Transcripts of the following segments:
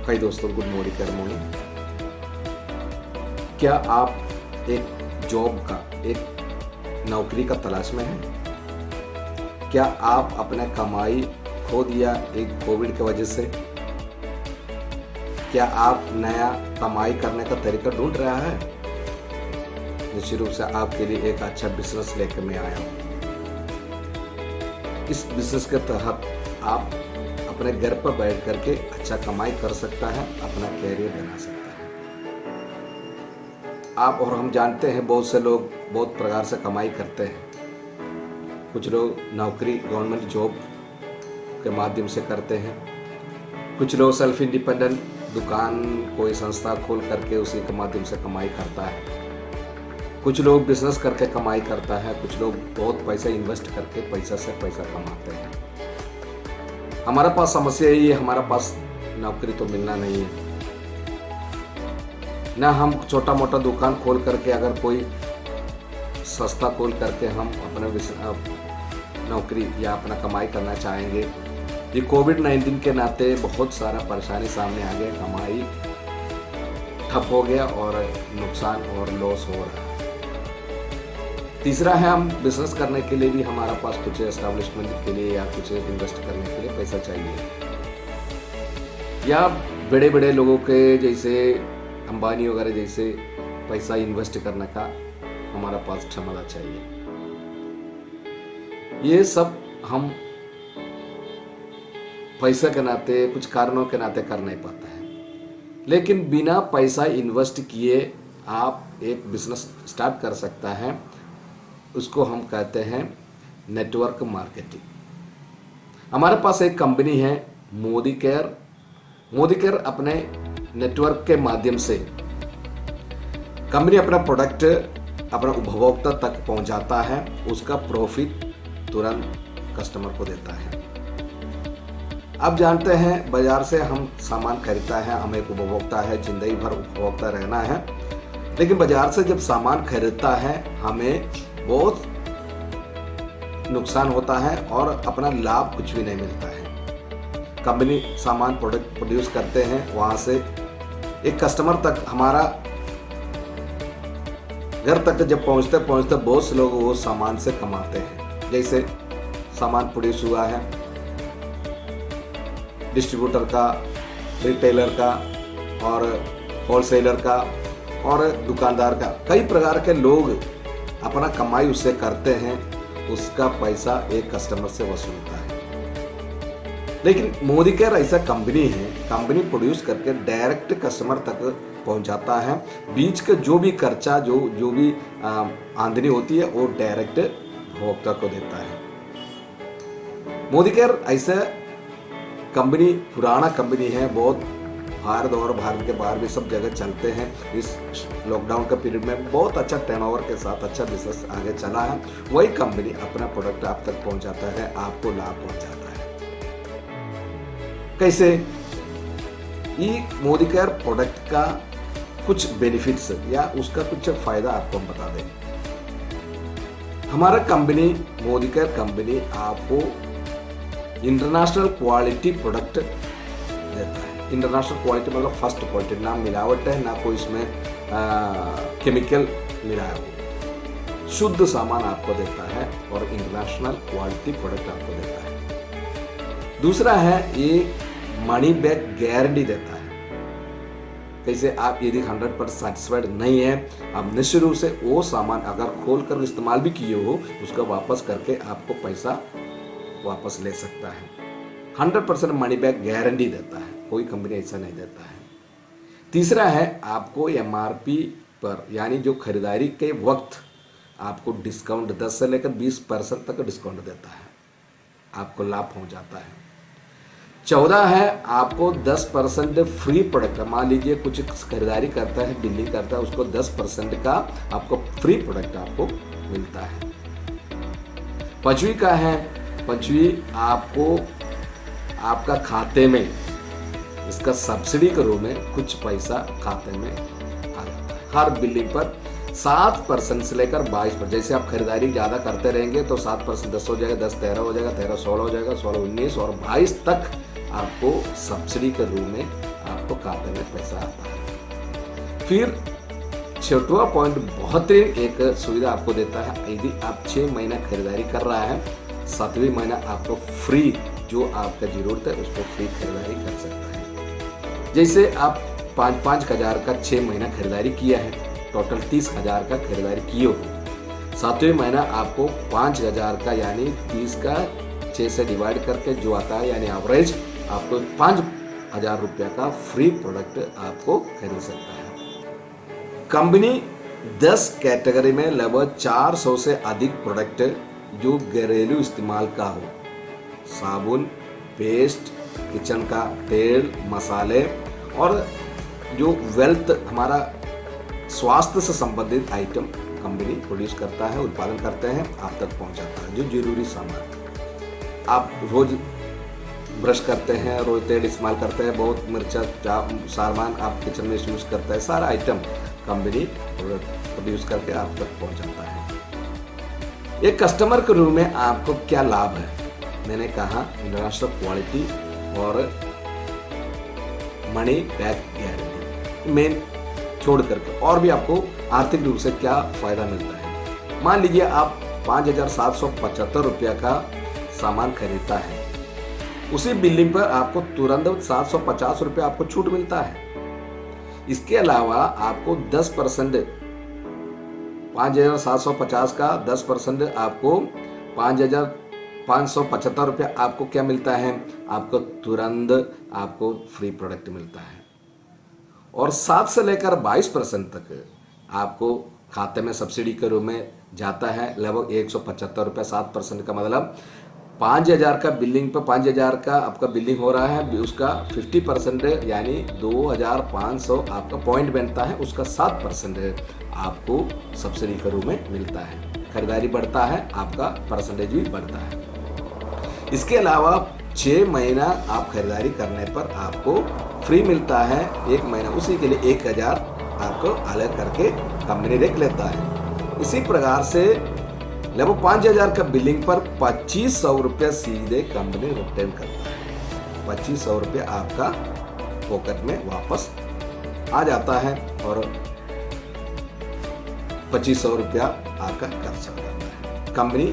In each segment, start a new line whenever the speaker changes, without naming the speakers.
कई दोस्तों good morning कर मॉर्निंग। क्या आप एक जॉब का एक नौकरी का तलाश में हैं? क्या आप अपना कमाई खो दिया एक कोविड की वजह से? क्या आप नया कमाई करने का तरीका ढूंढ रहा है? निश्चित रूप से आपके लिए एक अच्छा बिजनेस लेकर मैं आया हूँ। इस बिजनेस के तहत आप अपने घर पर बैठ करके अच्छा कमाई कर सकता है, अपना कैरियर बना सकता है। आप और हम जानते हैं बहुत से लोग बहुत प्रकार से कमाई करते हैं। कुछ लोग नौकरी गवर्नमेंट जॉब के माध्यम से करते हैं, कुछ लोग सेल्फ इंडिपेंडेंट दुकान कोई संस्था खोल करके उसी के माध्यम से कमाई करता है, कुछ लोग बिजनेस करके कमाई करता है, कुछ लोग बहुत पैसा इन्वेस्ट करके पैसा से पैसा कमाते हैं। हमारे पास समस्या यही है, हमारे पास नौकरी तो मिलना नहीं है ना। हम छोटा मोटा दुकान खोल करके अगर कोई सस्ता खोल करके हम अपना नौकरी या अपना कमाई करना चाहेंगे। ये कोविड-19 के नाते बहुत सारा परेशानी सामने आ गया, कमाई ठप हो गया और नुकसान और लॉस हो रहा है। तीसरा है, हम बिजनेस करने के लिए भी हमारा पास कुछ एस्टैब्लिशमेंट के लिए या कुछ इन्वेस्ट करने के लिए पैसा चाहिए, या बड़े बड़े लोगों के जैसे अंबानी वगैरह जैसे पैसा इन्वेस्ट करने का हमारा पास क्षमता चाहिए। ये सब हम पैसा के नाते कुछ कारणों के नाते कर नहीं पाते हैं, लेकिन बिना पैसा इन्वेस्ट किए आप एक बिजनेस स्टार्ट कर सकता है। उसको हम कहते हैं नेटवर्क मार्केटिंग। हमारे पास एक कंपनी है मोदी केयर। मोदी केयर अपने नेटवर्क के माध्यम से कंपनी अपना प्रोडक्ट अपना उपभोक्ता तक पहुंचाता है, उसका प्रॉफिट तुरंत कस्टमर को देता है। आप जानते हैं बाजार से हम सामान खरीदता है, हम एक उपभोक्ता है, जिंदगी भर उपभोक्ता रहना है, लेकिन बाजार से जब सामान खरीदता है हमें बहुत नुकसान होता है और अपना लाभ कुछ भी नहीं मिलता है। कंपनी सामान प्रोडक्ट प्रोड्यूस करते हैं, वहां से एक कस्टमर तक हमारा घर तक जब पहुंचते पहुंचते बहुत से लोग वो सामान से कमाते हैं। जैसे सामान प्रोड्यूस हुआ है डिस्ट्रीब्यूटर का, रिटेलर का और होलसेलर का और दुकानदार का, कई प्रकार के लोग अपना कमाई उससे करते हैं, उसका पैसा एक कस्टमर से वसूलता है। लेकिन मोदी केयर ऐसा कंपनी है, कंपनी प्रोड्यूस करके डायरेक्ट कस्टमर तक पहुंचाता है। बीच का जो भी खर्चा जो भी आमदनी होती है वो डायरेक्ट उपभोक्ता को देता है। मोदी केयर ऐसा कंपनी पुराना कंपनी है, बहुत भारत और भारत के बाहर भी सब जगह चलते हैं। इस लॉकडाउन का पीरियड में बहुत अच्छा टर्नओवर के साथ अच्छा बिजनेस आगे चला है। वही कंपनी अपना प्रोडक्ट आप तक पहुंचाता है, आपको लाभ पहुंचाता है। कैसे? ये मोदी केयर प्रोडक्ट का कुछ बेनिफिट्स या उसका कुछ फायदा आपको हम बता दें। हमारा कंपनी मोदी केयर कंपनी आपको इंटरनेशनल क्वालिटी प्रोडक्ट देता है। इंटरनेशनल क्वालिटी मतलब फर्स्ट क्वालिटी, ना मिलावट है ना कोई इसमें केमिकल मिलाया हो, शुद्ध सामान आपको देता है और इंटरनेशनल क्वालिटी प्रोडक्ट आपको देता है। दूसरा है ये मनी बैक गारंटी देता है। कैसे? आप यदि 100% सेटिस्फाइड नहीं है, आप निश्चित रूप से वो सामान अगर खोल कर इस्तेमाल भी किए हो उसका वापस करके आपको पैसा वापस ले सकता है। 100% मनी बैक गारंटी देता है, कोई कंपनी ऐसा नहीं देता है। तीसरा है आपको MRP पर यानी जो खरीदारी के वक्त आपको डिस्काउंट 10 से लेकर 20% तक डिस्काउंट देता है, आपको लाभ पहुंच जाता है। 14 है आपको 10% फ्री प्रोडक्ट। मान लीजिए कुछ खरीदारी करता है, बिलिंग करता है, उसको 10% का आपको फ्री प्रोडक्ट आपको मिलता है। 5वीं का है, 5वीं आपको आपका खाते में इसका सब्सिडी के रूप में कुछ पैसा खाते में आ जाता है। हर बिलिंग पर 7% से लेकर 22%। जैसे आप खरीदारी ज़्यादा करते रहेंगे तो 7% 10 हो जाएगा, 10 13 हो जाएगा, 13 16 हो जाएगा, 16 19 और 22 तक आपको सब्सिडी के रूप में आप आपको खाते में पैसा आता है। फिर छठवां पॉइंट बहुत ही एक सुविधा आपको देता है। यदि आप 6 महीना खरीदारी कर रहा है, 7वें महीना आपको फ्री, जो आपका जरूरत है उसको फ्री खरीदारी कर सकता है। जैसे आप 5-5 हज़ार का 6 महीना खरीदारी किया है, टोटल 30 हज़ार का खरीदारी किए हो, 7वें महीना आपको 5 हज़ार का यानी 30 का 6 से डिवाइड करके जो आता है यानी एवरेज आपको 5 हज़ार रुपया का फ्री प्रोडक्ट आपको खरीद सकता है। कंपनी 10 कैटेगरी में लगभग 400 से अधिक प्रोडक्ट जो घरेलू इस्तेमाल का हो, साबुन, पेस्ट, किचन का तेल, मसाले और जो वेल्थ हमारा स्वास्थ्य से संबंधित आइटम कंपनी प्रोड्यूस करता है, उत्पादन करते हैं, आप तक पहुंचाता है। जो जरूरी सामान आप रोज ब्रश करते हैं, रोज तेल इस्तेमाल करते हैं, बहुत मिर्चा सामान आप किचन में यूज करते हैं, सारा आइटम कंपनी प्रोड्यूस करके आप तक पहुंचाता है। एक कस्टमर के रूप में आपको क्या लाभ है? मैंने कहा इंटरनेशनल क्वालिटी और मनी बैक गारंटी मेन छोड़ करके और भी आपको आर्थिक रूप से क्या फायदा मिलता है। मान लीजिए आप 5,775 रुपया का सामान खरीदता है, उसी बिलिंग पर आपको तुरंत 750 रुपया आपको छूट मिलता है। इसके अलावा आपको 10% 5,750 का 10% आपको 5,575 रुपया आपको क्या मिलता है? आपको तुरंत आपको फ्री प्रोडक्ट मिलता है। और 7 से लेकर 22% तक आपको खाते में सब्सिडी के रूप में जाता है, लगभग 175 रुपया। 7% का मतलब 5,000 का बिलिंग पर 5,000 का आपका बिलिंग हो रहा है, उसका 50% यानी 2,500 आपका पॉइंट बनता है, उसका 7% आपको सब्सिडी के रूप में मिलता है। खरीदारी बढ़ता है, आपका परसेंटेज भी बढ़ता है। इसके अलावा 6 महीना आप खरीदारी करने पर आपको फ्री मिलता है 1 महीना, उसी के लिए 1,000 आपको अलग करके कंपनी रख लेता है। इसी प्रकार से लगभग 5,000 का बिलिंग पर 2,500 रुपया सीधे कंपनी रिटर्न करता है। 2,500 रुपया आपका पॉकेट में वापस आ जाता है और 2,500 रुपया आपका खर्च हो जाता है, कंपनी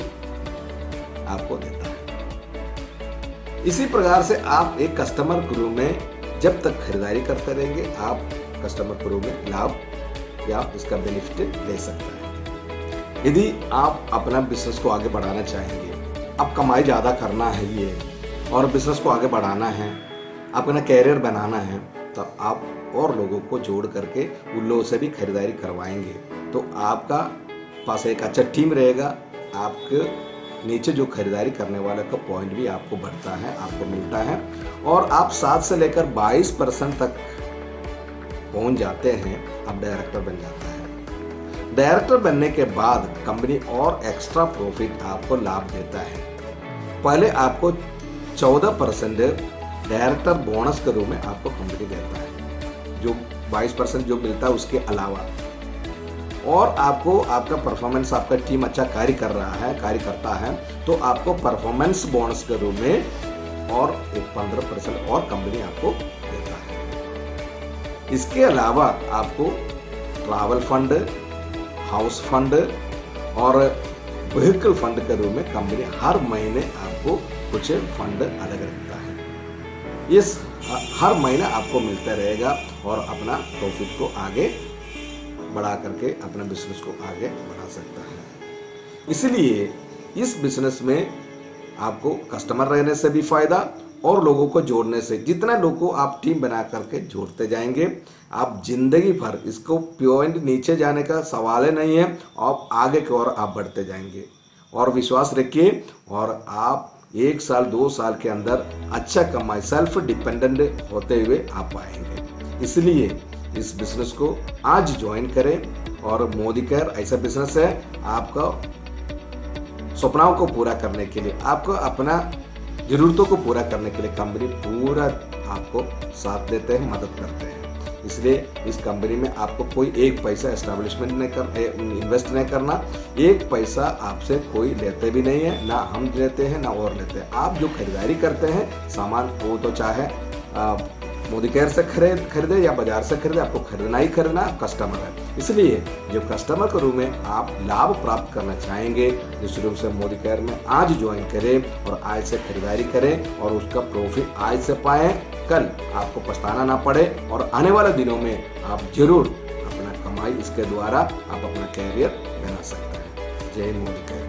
आपको देता है। इसी प्रकार से आप एक कस्टमर के रूप में जब तक खरीदारी करते रहेंगे, आप कस्टमर के रूप में लाभ या इसका बेनिफिट ले सकते हैं। यदि आप अपना बिजनेस को आगे बढ़ाना चाहेंगे, आप कमाई ज़्यादा करना है ये और बिजनेस को आगे बढ़ाना है, अपना कैरियर बनाना है, तो आप और लोगों को जोड़ करके उन लोगों से भी खरीदारी करवाएंगे तो आपका पास एक अच्छा टीम रहेगा। आपके नीचे जो खरीदारी करने वाले का पॉइंट भी आपको बढ़ता है, आपको मिलता है और आप 7 से लेकर 22% तक पहुंच जाते हैं, अब डायरेक्टर बन जाता है। डायरेक्टर बनने के बाद कंपनी और एक्स्ट्रा प्रॉफिट आपको लाभ देता है। पहले आपको 14% डायरेक्टर बोनस के रूप में आपको कंपनी देता है, जो 22% जो मिलता है उसके अलावा, और आपको आपका परफॉर्मेंस, आपका टीम अच्छा कार्य करता है तो आपको परफॉर्मेंस बोनस के रूप में और एक 15% और कंपनी आपको देता है। इसके अलावा आपको ट्रैवल फंड, हाउस फंड और व्हीकल फंड के रूप में कंपनी हर महीने आपको कुछ फंड अलग रखता है। इस हर महीना आपको मिलता रहेगा और अपना प्रॉफिट को आगे बढ़ा करके अपने बिजनेस को आगे बढ़ा सकता है। इसलिए इस बिजनेस में आपको कस्टमर रहने से भी फायदा और लोगों को जोड़ने से, जितना लोगों को आप टीम बना करके जोड़ते जाएंगे, आप जिंदगी भर इसको पॉइंट नीचे जाने का सवाल ही नहीं है, आप आगे की ओर आप बढ़ते जाएंगे। और विश्वास रखिए और आप 1 साल 2 साल के अंदर अच्छा कमाई, सेल्फ डिपेंडेंट होते हुए आप पाएंगे। इसलिए इस बिजनेस को आज ज्वाइन करें और मोदी केयर ऐसा बिजनेस है आपका सपनाओं को पूरा करने के लिए, आपको अपना जरूरतों को पूरा करने के लिए कंपनी पूरा आपको साथ देते हैं, मदद करते हैं। इसलिए इस कंपनी में आपको कोई एक पैसा एस्टैब्लिशमेंट इन्वेस्ट नहीं करना, एक पैसा आपसे कोई लेते भी नहीं है, ना हम लेते हैं ना और लेते हैं। आप जो खरीदारी करते हैं सामान, वो तो चाहे मोदी केयर से खरीदे या बाजार से खरीदे, आपको खरीदना ही खरीदना, कस्टमर है। इसलिए जो कस्टमर के रूप में आप लाभ प्राप्त करना चाहेंगे, निश्चित रूप से मोदी केयर में आज ज्वाइन करें और आज से खरीदारी करें और उसका प्रॉफिट आज से पाएं, कल आपको पछताना ना पड़े और आने वाले दिनों में आप जरूर अपना कमाई इसके द्वारा आप अपना कैरियर बना सकते हैं। जय हिंद मोदी केयर।